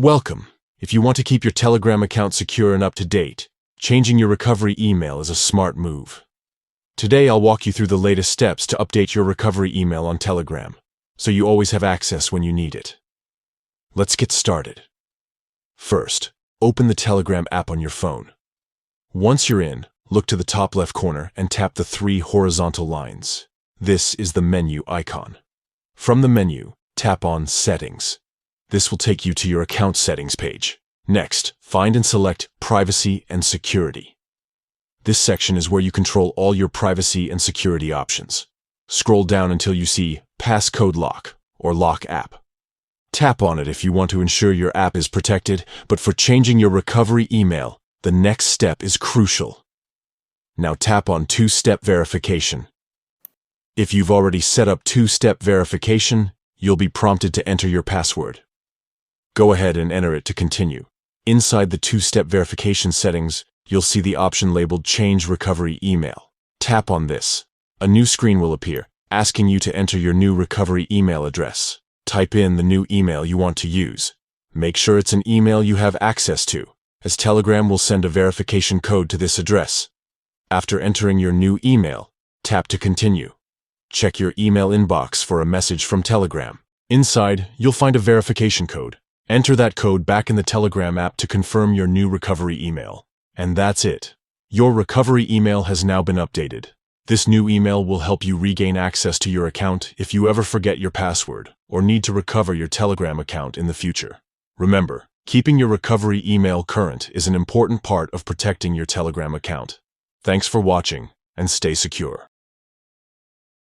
Welcome. If you want to keep your Telegram account secure and up to date, changing your recovery email is a smart move. Today I'll walk you through the latest steps to update your recovery email on Telegram, so you always have access when you need it. Let's get started. First, open the Telegram app on your phone. Once you're in, look to the top left corner and tap the 3 horizontal lines. This is the menu icon. From the menu, tap on Settings. This will take you to your account settings page. Next, find and select Privacy and Security. This section is where you control all your privacy and security options. Scroll down until you see Passcode Lock or Lock App. Tap on it if you want to ensure your app is protected, but for changing your recovery email, the next step is crucial. Now tap on Two-Step Verification. If you've already set up two-step verification, you'll be prompted to enter your password. Go ahead and enter it to continue. Inside the two-step verification settings, you'll see the option labeled Change Recovery Email. Tap on this. A new screen will appear, asking you to enter your new recovery email address. Type in the new email you want to use. Make sure it's an email you have access to, as Telegram will send a verification code to this address. After entering your new email, tap to continue. Check your email inbox for a message from Telegram. Inside, you'll find a verification code. Enter that code back in the Telegram app to confirm your new recovery email. And that's it. Your recovery email has now been updated. This new email will help you regain access to your account if you ever forget your password or need to recover your Telegram account in the future. Remember, keeping your recovery email current is an important part of protecting your Telegram account. Thanks for watching, and stay secure.